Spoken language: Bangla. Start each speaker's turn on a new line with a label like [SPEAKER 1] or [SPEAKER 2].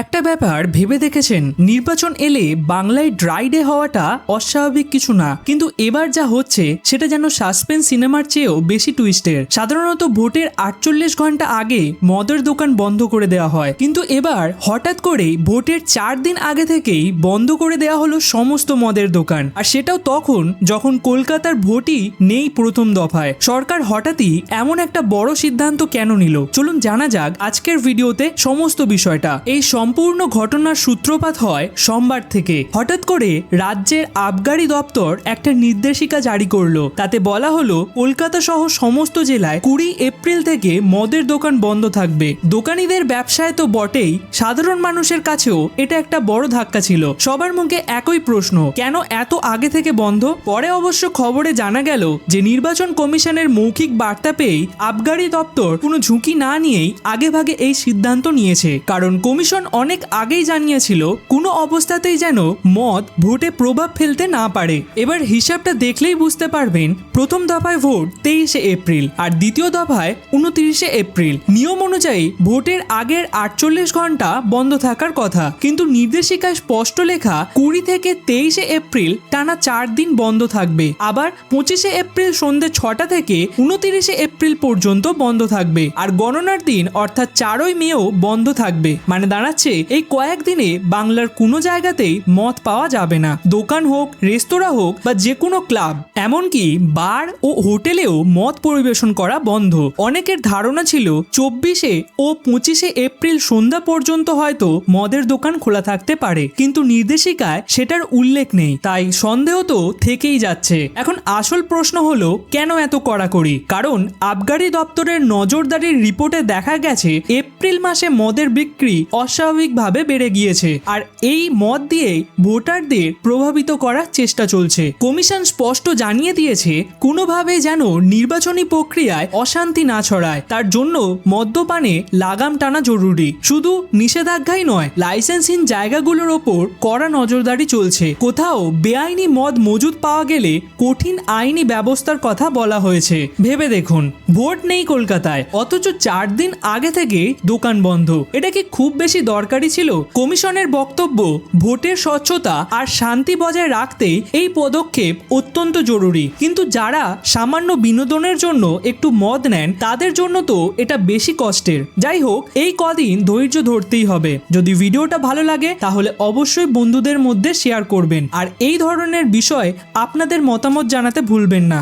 [SPEAKER 1] একটা ব্যাপার ভেবে দেখেছেন, নির্বাচন এলে বাংলায় ড্রাই ডে হওয়াটা অস্বাভাবিক কিছু না, কিন্তু এবার যা হচ্ছে সেটা যেন সাসপেন্স সিনেমার চেয়েও বেশি টুইস্টের। সাধারণত ভোটের 48 ঘন্টা আগে মদের দোকান বন্ধ করে দেওয়া হয়, কিন্তু এবার হঠাৎ করে ভোটের 4 দিন আগে থেকেই বন্ধ করে দেওয়া হলো সমস্ত মদের দোকান। আর সেটাও তখন যখন কলকাতার ভোটই নেই প্রথম দফায়। সরকার হঠাৎই এমন একটা বড় সিদ্ধান্ত কেন নিল, চলুন জানা যাক আজকের ভিডিওতে সমস্ত বিষয়টা। এই সম্পূর্ণ ঘটনার সূত্রপাত হয় সোমবার থেকে। হঠাৎ করে রাজ্যের আবগারি দপ্তর একটা নির্দেশিকা জারি করলো। তাতে বলা হলো কলকাতা সহ সমস্ত জেলায় 20 এপ্রিল থেকে মদের দোকান বন্ধ থাকবে। দোকানিদের ব্যবসায় তো বটেই, সাধারণ মানুষের কাছেও এটা একটা বড় ধাক্কা ছিল। সবার মুখে একই প্রশ্ন, কেন এত আগে থেকে বন্ধ? পরে অবশ্য খবরে জানা গেল যে নির্বাচন কমিশনের মৌখিক বার্তা পেয়েই আবগারি দপ্তর কোনো ঝুঁকি না নিয়েই আগেভাগে এই সিদ্ধান্ত নিয়েছে। কারণ কমিশন অনেক আগেই জানিয়েছিল কোনো অবস্থাতেই যেন মদ ভোটে প্রভাব ফেলতে না পারে। এবার হিসাবটা দেখলেই বুঝতে পারবেন, প্রথম দফায় ভোট 23 এপ্রিল আর দ্বিতীয় দফায় 29 এপ্রিল। নিয়ম অনুযায়ী ভোটের আগের 48 ঘন্টা বন্ধ থাকার কথা, কিন্তু নির্দেশিকায় স্পষ্ট লেখা 20 থেকে 23 এপ্রিল টানা 4 দিন বন্ধ থাকবে। আবার 25 এপ্রিল সন্ধ্যে 6টা থেকে 29 এপ্রিল পর্যন্ত বন্ধ থাকবে। আর গণনার দিন অর্থাৎ 4ই মেও বন্ধ থাকবে। মানে দাঁড়াচ্ছে এই কয়েকদিনে বাংলার কোনো জায়গাতেই মদ পাওয়া যাবে না। দোকান হোক, রেস্তোরাঁ হোক বা যে কোনো ক্লাব, এমনকি বার ও হোটেলেও মদ পরিবেশন করা বন্ধ। অনেকের ধারণা ছিল 24 ও 25 এপ্রিল সন্ধ্যা পর্যন্ত হয়তো মদের দোকান খোলা থাকতে পারে, কিন্তু নির্দেশিকায় সেটার উল্লেখ নেই। তাই সন্দেহ তো থেকেই যাচ্ছে। এখন আসল প্রশ্ন হলো, কেন এত কড়াকড়ি? কারণ আবগারি দপ্তরের নজরদারির রিপোর্টে দেখা গেছে এপ্রিল মাসে মদের বিক্রি অস্বাভাবিকভাবে বেড়ে গিয়েছে, আর এই মদ দিয়ে ভোটারদের প্রভাবিত করার চেষ্টা চলছে। কমিশন স্পষ্ট জানিয়ে দিয়েছে কোনোভাবে যেন নির্বাচনী প্রক্রিয়ায় অশান্তি না ছড়ায়, তার জন্য মদ্যপানে লাগাম টানা জরুরি। শুধু নিষেধাজ্ঞাই নয়, লাইসেন্সহীন জায়গাগুলোর ওপর কড়া নজরদারি চলছে। কোথাও বেআইনি মদ মজুদ পাওয়া গেলে কঠিন আইনি ব্যবস্থার কথা বলা হয়েছে। ভেবে দেখুন, ভোট নেই কলকাতায়, অথচ 4 দিন আগে থেকে দোকান বন্ধ। এটা কি খুব বেশি দরকারি ছিল? কমিশনের বক্তব্য, ভোটের স্বচ্ছতা আর শান্তি বজায় রাখতেই এই পদক্ষেপ অত্যন্ত জরুরি। কিন্তু যারা সামান্য বিনোদনের জন্য একটু মদ নেন, তাদের জন্য তো এটা বেশি কষ্টের। যাই হোক, এই কদিন ধৈর্য ধরতেই হবে। যদি ভিডিওটা ভালো লাগে তাহলে অবশ্যই বন্ধুদের মধ্যে শেয়ার করবেন, আর এই ধরনের বিষয় আপনাদের মতামত জানাতে ভুলবেন না।